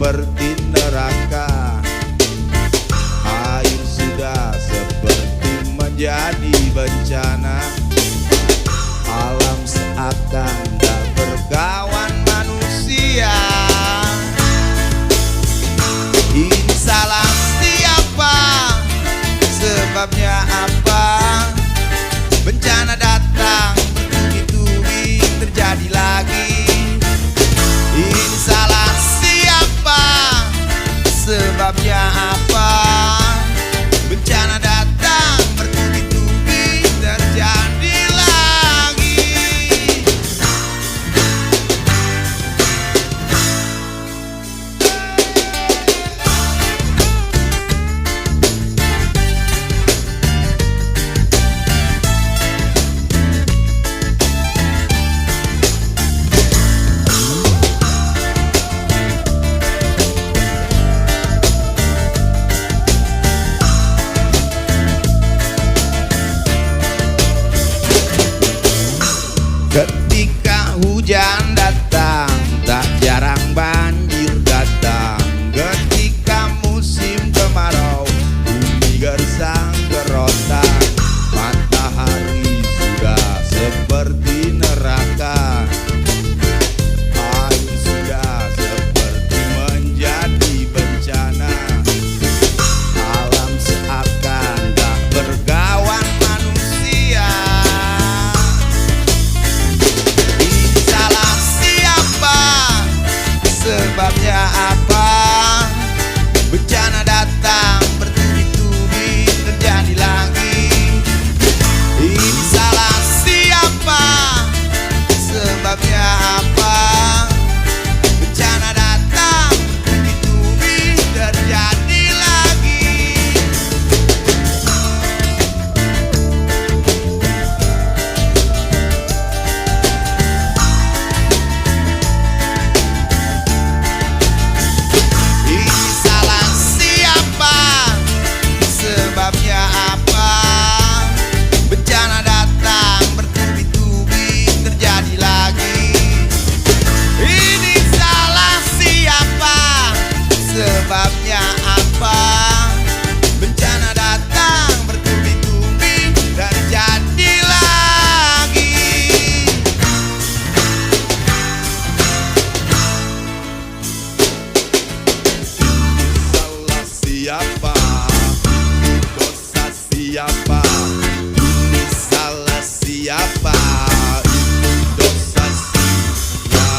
seperti neraka. Air sudah seperti menjadi bencana. Alam seakan tak berkawan manusia. Ini salah siapa? Sebabnya apa? Bencana datang bertubi-tubi terjadi lagi. Ini salah siapa? Sebabnya apa? Bencana datang bertubi-tubi terjadi lagi. Ketika hujan datang, tak jarang banjir datang. Ketika musim kemarau, bumi gersang kerontang. Matahari sudah seperti neraka. Air sudah seperti menjadi bencana. Alam seakan tak berkawan manusia. Sebabnya apa? Bencana datang bertubi-tubi terjadi lagi. Ini salah siapa? Sebabnya apa? Bencana datang bertubi-tubi terjadi lagi. Sebabnya apa? Bencana datang bertubi-tubi terjadi lagi. Ini salah siapa? Sebabnya apa? Bencana datang bertubi-tubi terjadi lagi. Salah siapa? Siapa? Ini salah siapa? Ini dosa siapa?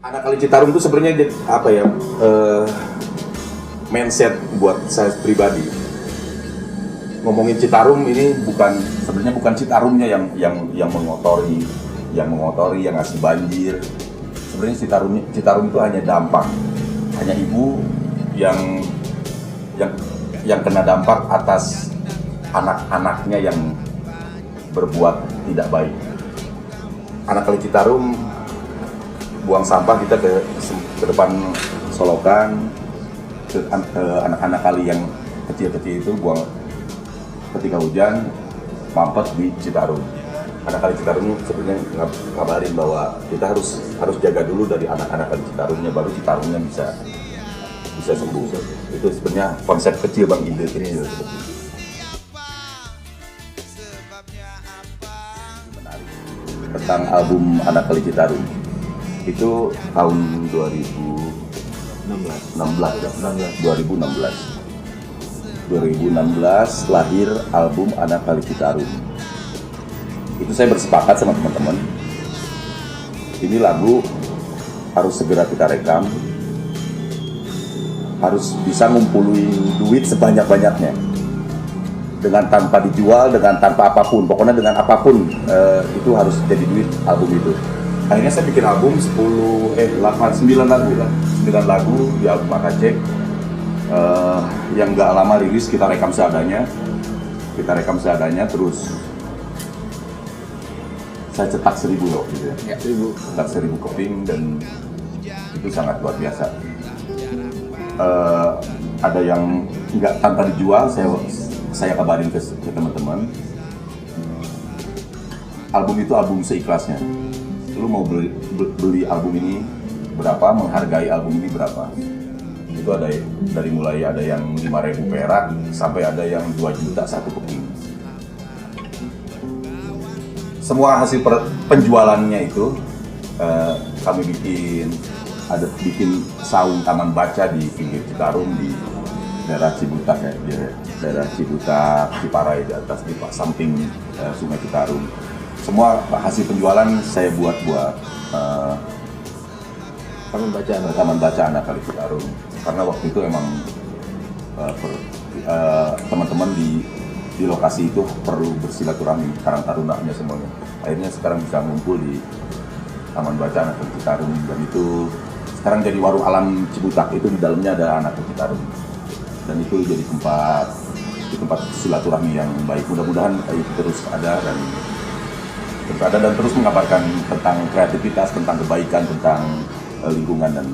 Anak Kali Citarum itu sebenarnya apa ya? Mindset buat saya pribadi. Ngomongin Citarum ini sebenarnya bukan Citarumnya yang mengotori, yang ngasih banjir. Sebenarnya Citarum itu hanya dampak, hanya ibu yang kena dampak atas anak-anaknya yang berbuat tidak baik. Anak Kali Citarum buang sampah kita ke depan Solokan, ke anak-anak kali yang kecil-kecil itu buang. Ketika hujan mampet di Citarum. Anak Kali Citarum sebenarnya ngabarin bahwa kita harus jaga dulu dari anak-anak Kali Citarumnya, baru Citarumnya bisa sembuh. Itu sebenarnya konsep kecil Bang Ide kecil seperti itu. Menarik tentang album Anak Kali Citarum itu tahun 2016 lahir album Anak Kali Citarum. Itu saya bersepakat sama teman-teman, ini lagu harus segera kita rekam, harus bisa ngumpulin duit sebanyak-banyaknya, dengan tanpa dijual, dengan tanpa apapun, pokoknya dengan apapun itu harus jadi duit album itu. Akhirnya saya bikin album 9 lagu di album Akacek. Yang nggak lama rilis kita rekam seadanya, terus saya cetak 1000 loh gitu ya. 1000 keping dan itu sangat luar biasa. ada yang nggak tanpa dijual, saya kabarin ke teman-teman. Album itu album seikhlasnya. Lu mau beli album ini berapa, menghargai album ini berapa. Itu ada dari mulai ada yang 5.000 perak sampai ada yang 2 juta satu keping. Semua hasil penjualannya itu kami bikin saung taman baca di pinggir Citarum di daerah Cibutak ya, di daerah Cibutak, Ciparai di atas di samping Sungai Citarum. Semua hasil penjualan saya buat taman baca anak kali Citarum. Karena waktu itu emang teman-teman di lokasi itu perlu bersilaturahmi, Karang Tarunanya semuanya. Akhirnya sekarang bisa ngumpul di Taman Baca Anak Kali Citarum, dan itu sekarang jadi warung alam Cibutak. Itu di dalamnya ada Anak Kali Citarum, dan itu jadi tempat silaturahmi yang baik. Mudah-mudahan itu terus ada dan terus mengabarkan tentang kreativitas, tentang kebaikan, tentang lingkungan dan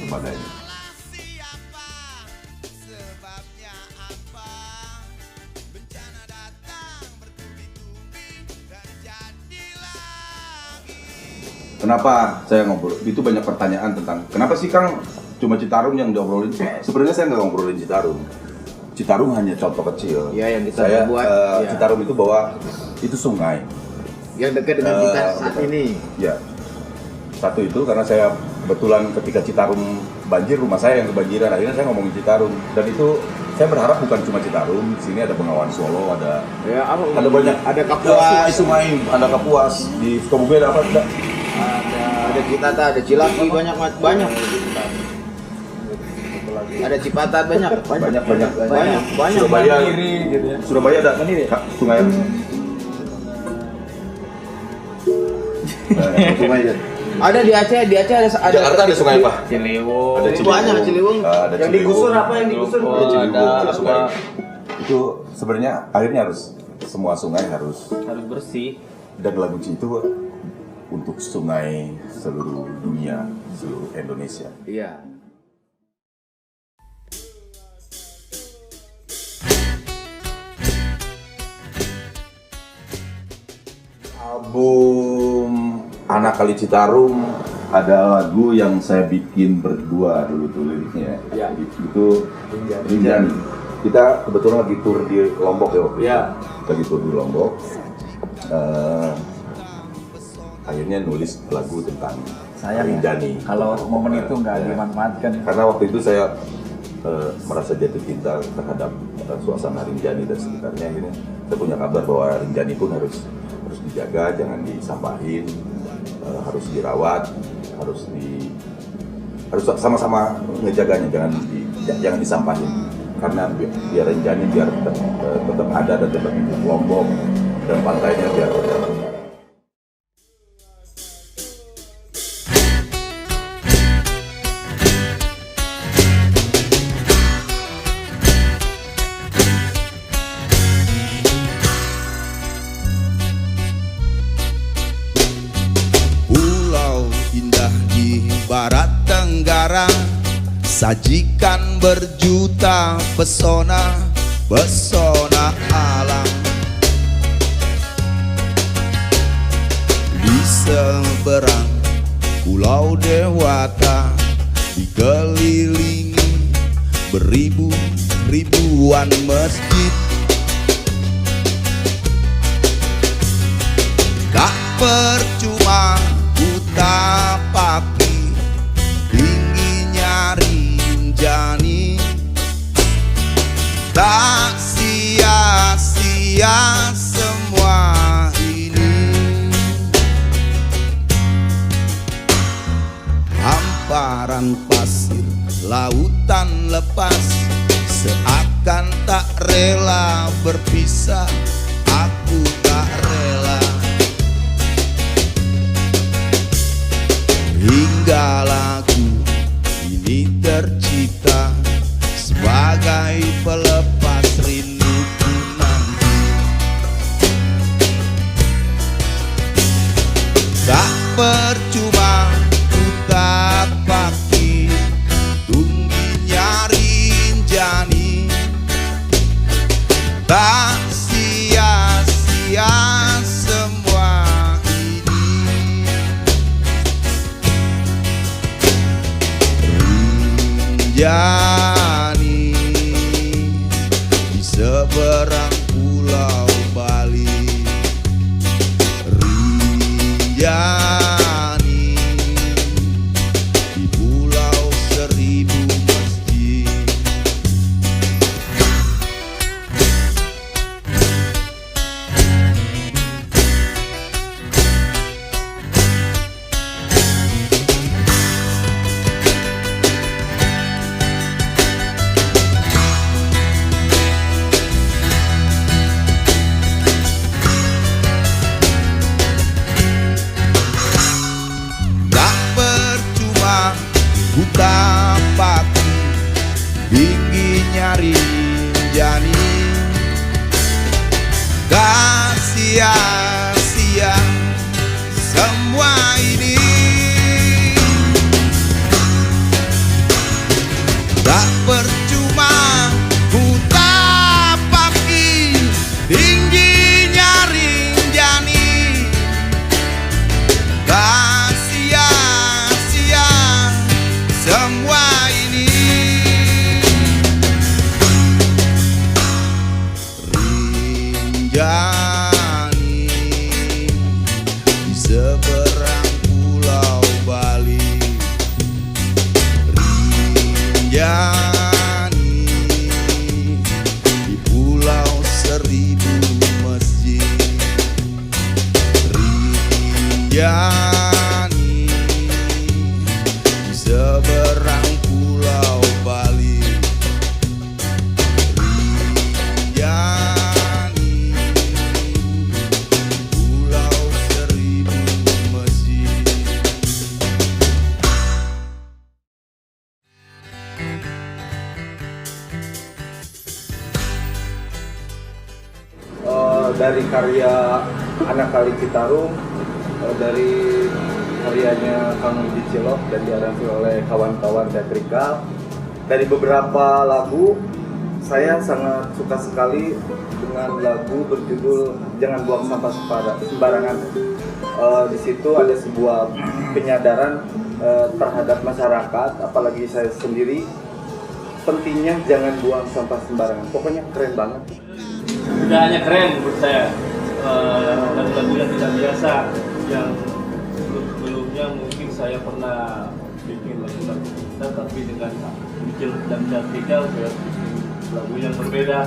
sebagainya. Kenapa saya ngobrol? Itu banyak pertanyaan tentang kenapa sih Kang cuma Citarum yang diobrolin? Sebenarnya saya nggak ngobrolin Citarum. Citarum hanya contoh kecil. Ya, yang kita saya buat. Citarum itu bahwa itu sungai Yang dekat dengan kita saat ini. Ya, satu itu karena saya kebetulan ketika Citarum banjir, rumah saya yang kebanjiran. Akhirnya saya ngomongin Citarum, dan itu saya berharap bukan cuma Citarum. Di sini ada Bengawan Solo, ada banyak, ada Kapuas, sungai, ada Kapuas di Sukabumi, ada apa? ada Citata, ada Cilaki, banyak. Ada Cipatat, banyak. Surabaya, gitu ya. Surabaya ada sungai. Sungai ya. Ada di Aceh ada Jakarta ada sungai apa? Ciliwung. Ada Banyak Ciliwung. Ada Yang digusur apa yang digusur? Ada sungai. Itu sebenarnya akhirnya harus semua sungai harus bersih. Dan lagu itu untuk sungai seluruh dunia, seluruh Indonesia. Iya. Album Anak Kali Citarum ada lagu yang saya bikin berdua dulu tuh liriknya. Ya. Itu Rinjani. Kita kebetulan lagi tur di Lombok ya waktu itu. Ya. Kita lagi tur di Lombok. Akhirnya nulis lagu tentang Rinjani. Kalau momen itu nggak dimanfaatkan. Karena waktu itu saya merasa jatuh cinta terhadap suasana Rinjani dan sekitarnya. Akhirnya saya punya kabar bahwa Rinjani pun harus dijaga, jangan disampahin, harus dirawat, harus sama-sama ngejaganya, jangan disampahin. Karena biar Rinjani tetap ada dan tetap hidup, Lombok dan pantainya biar Barat Tenggara, sajikan berjuta pesona alam. Di seberang Pulau Dewata, dikelilingi beribuan masjid. Tak percuma ku tapaki tingginya Rinjani, tak sia-sia semua ini. Hamparan pasir, lautan lepas, seakan tak rela berpisah. Aku tak rela. Hingga lagu ini tercipta sebagai pelepas rinduku nanti. Tak percuma ku tapaki tingginya Rinjani, Rinjani di seberang pulau Bali. Rinjani di pulau seribu masjid. Tak percuma ku tapaki tingginya Rinjani, tak sia-sia semua ini. Tak percuma ku tapaki tingginya Rinjani, tak sia-sia semua ini. Rinjani di seberang pulau Bali. Rinjani di pulau seribu masjid. Rinjani di seberang pulau Bali. Rinjani pulau seribu masjid. Dari karya Anak Kali Citarum, dari karyanya Kang Budi Cilok dan diaransemen oleh kawan-kawan teatrikal. Dari beberapa lagu, saya sangat suka sekali dengan lagu berjudul Jangan Buang Sampah Sembarangan. Di situ ada sebuah penyadaran terhadap masyarakat, apalagi saya sendiri, pentingnya jangan buang sampah sembarangan. Pokoknya keren banget. Tidak hanya keren menurut saya, lagu-lagu yang tidak biasa, yang sebelumnya mungkin saya pernah bikin lagu-lagu kita, tapi dengan Bicil dan Teatrikal saya bikin lagu yang berbeda,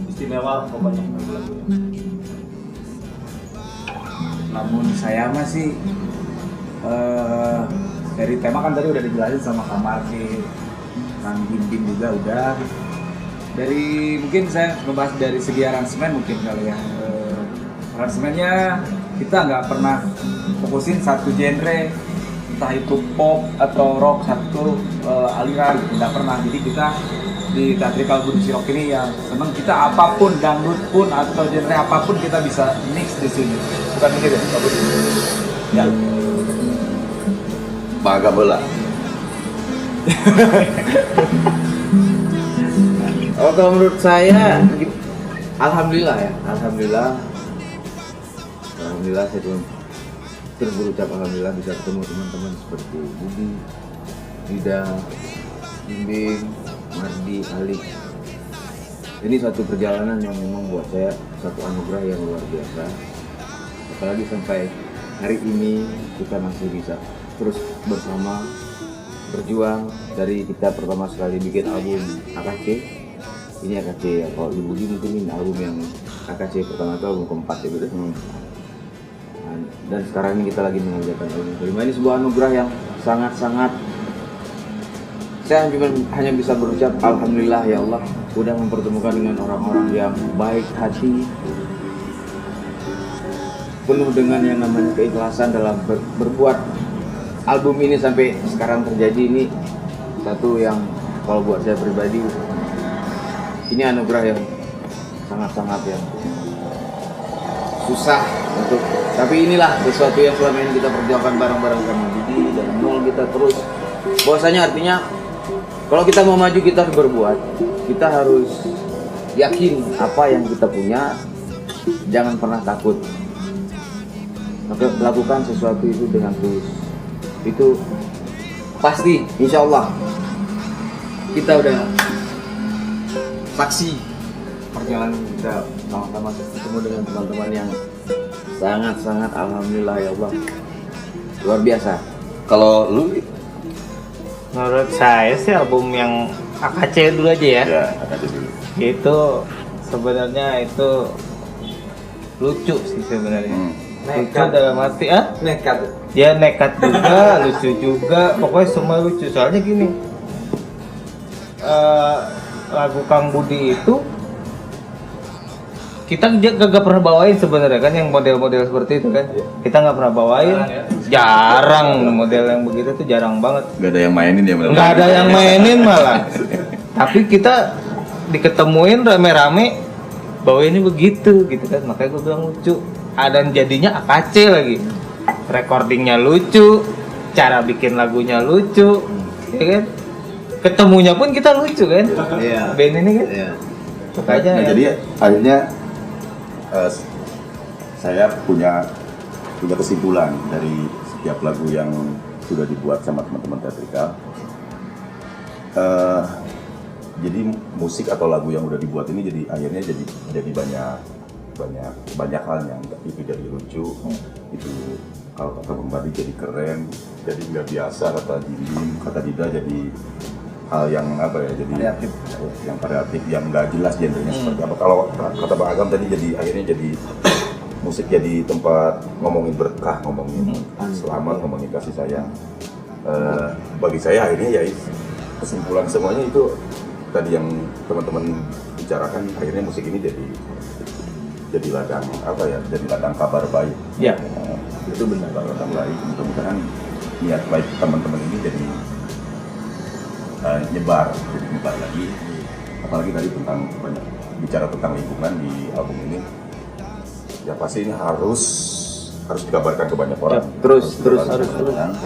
istimewa pokoknya lagu-lagunya. Namun saya masih dari tema kan tadi udah dijelasin sama Kak Martin, Kang Bim juga udah. Dari mungkin saya membahas dari segi aransemen mungkin kali ya. Aransemennya kita nggak pernah fokusin satu genre, entah itu pop atau rock, satu aliran, nggak pernah. Jadi kita di Teatrikal Budi Cilok ini yang seneng kita apapun, dangdut pun atau genre apapun kita bisa mix di sini. Bukan begitu ya, Pak Budi? Ya. Bangga bola. Oh, kalau menurut saya, alhamdulillah ya, alhamdulillah saya cuma terus berucap alhamdulillah bisa ketemu teman-teman seperti Budi, Ida, Bimbing, Mardi, Ali. Ini satu perjalanan yang memang buat saya satu anugerah yang luar biasa. Apalagi sampai hari ini kita masih bisa terus bersama berjuang dari kita pertama sekali bikin album AKC. Ini AKC ya, kalau di Budi mungkin ini album yang AKC pertama itu album keempat ya betul. Dan sekarang ini kita lagi mengerjakan album kelima. Ini sebuah anugerah yang sangat-sangat, saya hanya bisa berucap alhamdulillah ya Allah udah mempertemukan dengan orang-orang yang baik hati, penuh dengan yang namanya keikhlasan dalam berbuat album ini sampai sekarang terjadi. Ini satu yang kalau buat saya pribadi ini anugerah yang sangat-sangat yang susah untuk, tapi inilah sesuatu yang selama ini kita perjuangkan bareng-bareng sama Budi dan nol kita terus. Bahwasanya artinya kalau kita mau maju kita harus berbuat, kita harus yakin apa yang kita punya, jangan pernah takut. Maka lakukan sesuatu itu dengan tulus. Itu pasti insya Allah kita udah saksi perjalanan kita sama-sama ketemu dengan teman-teman yang sangat-sangat alhamdulillah ya Allah luar biasa. Kalau lu Menurut saya sih album yang AKC dulu aja ya. ya akan dulu. Itu sebenarnya itu lucu sih sebenarnya. Lucu dalam arti nekat. dia nekat juga, lucu juga, pokoknya semua lucu. Soalnya gini, lagu Kang Budi itu kita gak pernah bawain sebenarnya kan, yang model-model seperti itu kan kita nggak pernah bawain, jarang model yang begitu tuh jarang banget, Nggak ada yang mainin ya benar. nggak ada yang mainin malah. Tapi kita diketemuin rame-rame bahwa ini begitu gitu kan, makanya gue bilang lucu. Dan jadinya AKC lagi, recordingnya lucu, cara bikin lagunya lucu, ya kan, ketemunya pun kita lucu kan, Iya. band ini kan. Iya. Makanya Nah, ya, jadi akhirnya saya punya kesimpulan dari setiap lagu yang sudah dibuat sama teman-teman teatrikal. Jadi musik atau lagu yang udah dibuat ini jadi akhirnya jadi banyak hal yang itu jadi lucu, itu kalau kata Bang jadi keren, jadi nggak biasa, kata Jimbim, kata Dida jadi hal yang apa ya, jadi kreatif, yang nggak jelas genrenya seperti apa. Kalau kata Bang Agam tadi jadi akhirnya jadi musik jadi tempat ngomongin berkah, ngomongin selamat, ngomongin kasih sayang. Bagi saya akhirnya ya kesimpulan semuanya itu tadi yang teman-teman bicarakan, akhirnya musik ini jadi ladang apa ya, jadi ladang kabar baik. ya Itu benar, ladang baik. Mudah-mudahan niat baik teman-teman ini jadi nyebar lagi. Apalagi tadi tentang banyak bicara tentang lingkungan di album ini, ya pasti ini harus dikabarkan ke banyak orang. Terus Dikabarkan.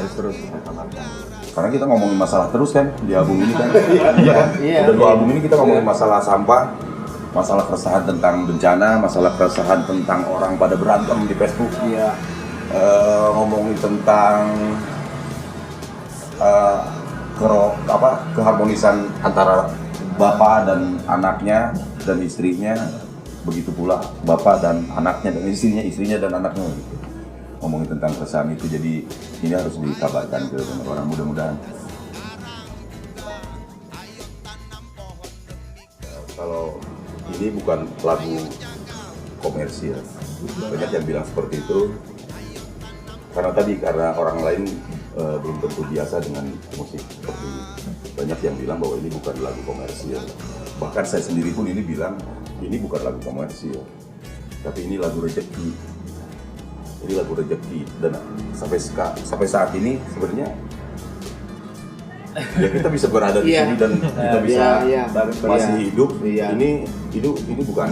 Karena kita ngomongin masalah terus kan di album ini kan. Iya kan? Udah 2 album ini kita ngomongin masalah sampah, masalah keresahan tentang bencana, masalah keresahan tentang orang pada berantem di Facebook. Iya. Ngomongin tentang keharmonisan antara bapak dan anaknya dan istrinya, begitu pula bapak dan anaknya dan istrinya dan anaknya gitu. Ngomongin tentang keresahan itu, jadi ini harus dikabarkan ke banyak orang, mudah-mudahan. Kalau ini bukan lagu komersil, banyak yang bilang seperti itu karena orang lain belum tentu biasa dengan musik seperti ini. Banyak yang bilang bahwa ini bukan lagu komersil. Bahkan saya sendiri pun ini bilang ini bukan lagu komersil, tapi ini lagu rezeki. Ini lagu rezeki, dan sampai saat ini sebenarnya ya kita bisa berada di sini dan kita bisa masih hidup. Ini bukan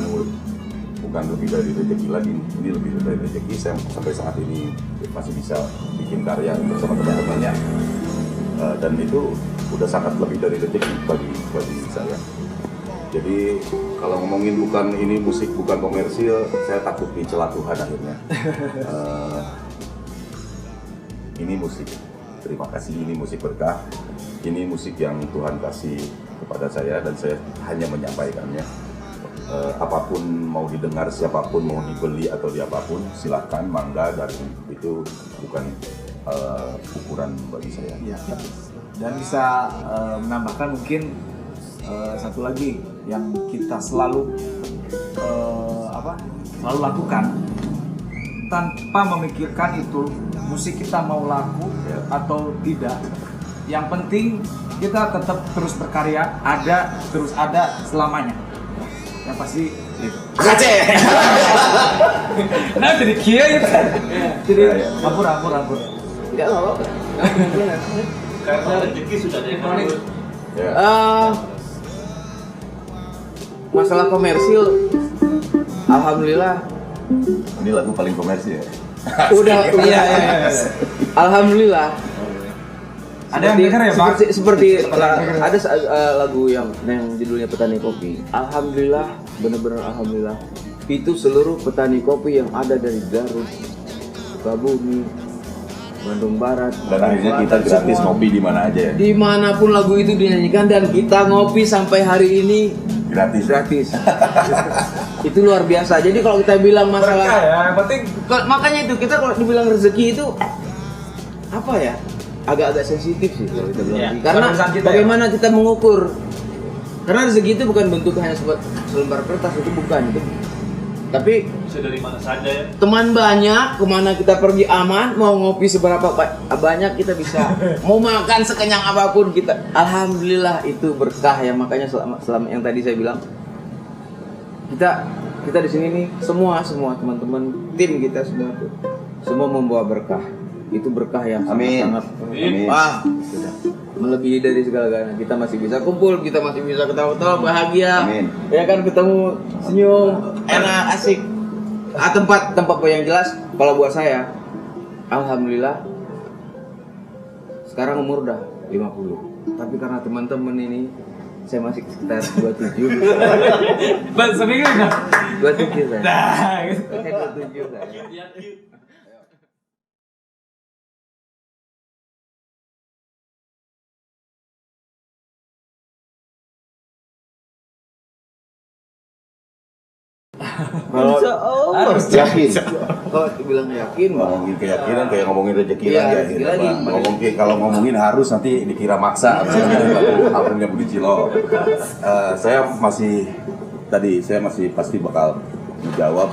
lebih dari rezeki lagi, ini lebih dari rezeki. Saya sampai saat ini masih bisa bikin karya bersama teman-temannya, dan itu udah sangat lebih dari rezeki bagi saya. Jadi kalau ngomongin bukan ini musik bukan komersil, saya takut dicela Tuhan akhirnya. Ini musik, terima kasih, ini musik berkah, ini musik yang Tuhan kasih kepada saya dan saya hanya menyampaikannya. Apapun mau didengar siapapun, mau dibeli atau diapapun, silahkan, mangga, dan itu bukan ukuran bagi saya. Iya. Dan bisa menambahkan mungkin satu lagi yang kita selalu lakukan tanpa memikirkan itu musik kita mau laku atau tidak. Yang penting kita tetap terus berkarya, terus ada selamanya. Yang pasti itu. Nah jadi kia gitu. Jadi ampun. Enggak apa-apa. Karena rezeki sudah ada yang ngatur. Ya. Masalah komersil, alhamdulillah Ini lagu paling komersil ya. udah iya. Alhamdulillah. Ada yang denger ya, Pak? Seperti ada lagu yang judulnya Petani Kopi. Alhamdulillah, benar-benar alhamdulillah. Itu seluruh petani kopi yang ada dari Garut, Sukabumi, Bandung Barat. Dan akhirnya kita gratis ngopi di mana aja ya. Dimanapun lagu itu dinyanyikan dan kita ngopi sampai hari ini Gratis. gratis. Itu luar biasa. Jadi kalau kita bilang masalah, Berkah ya, yang penting makanya itu kita kalau dibilang rezeki itu apa ya? Agak-agak sensitif sih kalau kita bilang. Iya, Karena bukan urusan kita, bagaimana kita mengukur? Karena rezeki itu bukan bentuk hanya selembar kertas, itu bukan itu. Tapi Bisa dari mana saja ya. teman banyak, kemana kita pergi aman, mau ngopi seberapa banyak kita bisa, mau makan sekenyang apapun kita, alhamdulillah itu berkah ya. Makanya selama yang tadi saya bilang, kita di sini nih semua teman-teman tim kita semua membawa berkah. Itu berkah yang Amin. sangat Amin. wah, sudah melebihi dari segala-galanya. Kita masih bisa kumpul, kita masih bisa ketawa-tawa, bahagia. Amin. Ya kan, ketemu, senyum, enak, asik. Tempat yang jelas kalau buat saya, alhamdulillah sekarang umur udah 50. Tapi karena teman-teman ini saya masih sekitar 27. seminggu enggak? 27 saya. Nah, gitu. Saya 27 saya. Kalau Harus Yakin. kalau dibilang yakin, Bang. Ngomongin keyakinan kayak ngomongin rezeki Iya, lagi. rezeki lagi. Kalau ngomongin harus nanti dikira maksa. Albumnya Budi Cilo. Saya masih pasti bakal menjawab.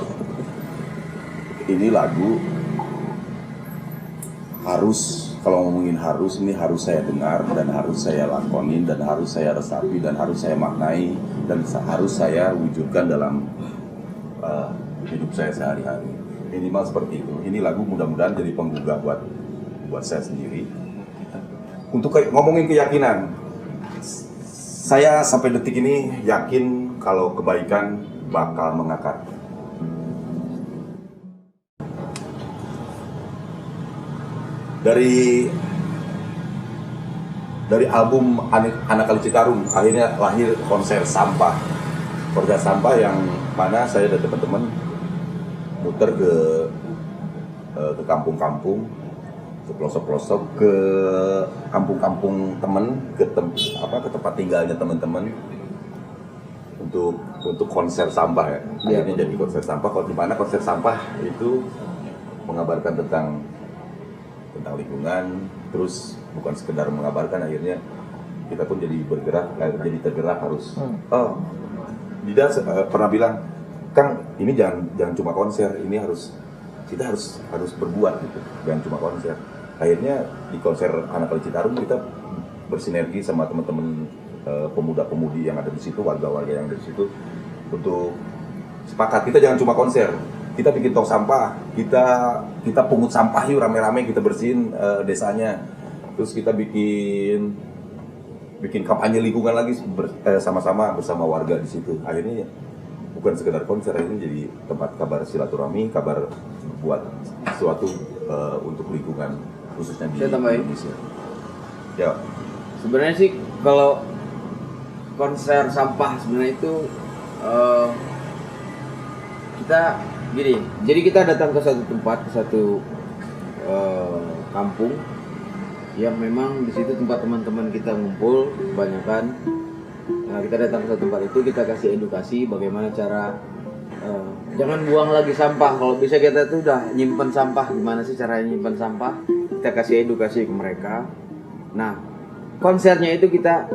Ini lagu harus, kalau ngomongin harus, ini harus saya dengar dan harus saya lakonin dan harus saya resapi dan harus saya maknai dan harus saya wujudkan dalam hidup saya sehari-hari. Minimal seperti itu. Ini lagu mudah-mudahan jadi penggugah buat saya sendiri. Untuk ngomongin keyakinan, saya sampai detik ini yakin kalau kebaikan bakal mengakar. Dari album Anak Kali Citarum akhirnya lahir konser sampah yang mana saya dan teman-teman muter ke kampung-kampung, ke pelosok-pelosok, ke kampung-kampung teman, ke tempat tinggalnya teman-teman untuk konser sampah ya. Akhirnya jadi konser sampah. Kalau di mana konser sampah itu mengabarkan tentang lingkungan, terus bukan sekedar mengabarkan, akhirnya kita pun jadi tergerak harus. Dida pernah bilang, Kang, ini jangan cuma konser, ini kita harus berbuat gitu, jangan cuma konser. Akhirnya di konser Anak Kali Citarum kita bersinergi sama teman-teman pemuda-pemudi yang ada di situ, warga-warga yang ada di situ, untuk sepakat kita jangan cuma konser. Kita bikin tong sampah, kita pungut sampah yuk rame-rame, kita bersihin desanya. Terus kita bikin kampanye lingkungan lagi sama-sama bersama warga di situ. Akhirnya bukan sekedar konser, ini jadi tempat kabar silaturahmi, kabar buat sesuatu untuk lingkungan khususnya di Indonesia. Ya. Sebenarnya sih kalau konser sampah sebenarnya itu kita gini, jadi kita datang ke satu tempat, ke satu kampung yang memang di situ tempat teman-teman kita ngumpul kebanyakan. Nah, kita datang ke satu tempat itu, kita kasih edukasi bagaimana cara jangan buang lagi sampah. Kalau bisa kita tuh udah nyimpen sampah, gimana sih caranya nyimpen sampah? Kita kasih edukasi ke mereka. Nah, konsernya itu kita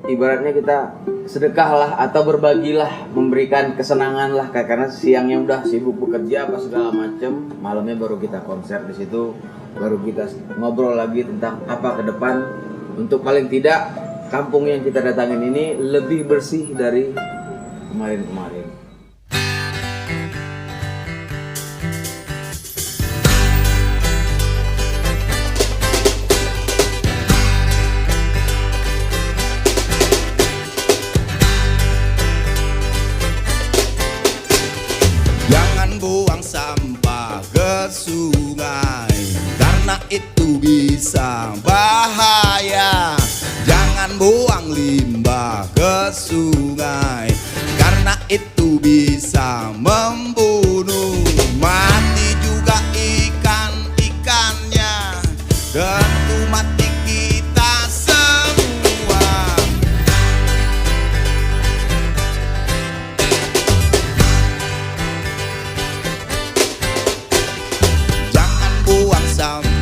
ibaratnya kita sedekahlah atau berbagilah, memberikan kesenangan lah, karena siangnya udah sibuk bekerja apa segala macem, malamnya baru kita konser di situ, baru kita ngobrol lagi tentang apa ke depan untuk paling tidak kampung yang kita datangin ini lebih bersih dari kemarin-kemarin. Jangan buang sampah ke sungai, karena itu bisa bahaya. Jangan buang limbah ke sungai, karena itu bisa membunuh. Mati juga ikan-ikannya, tentu mati kita semua. Jangan buang sampah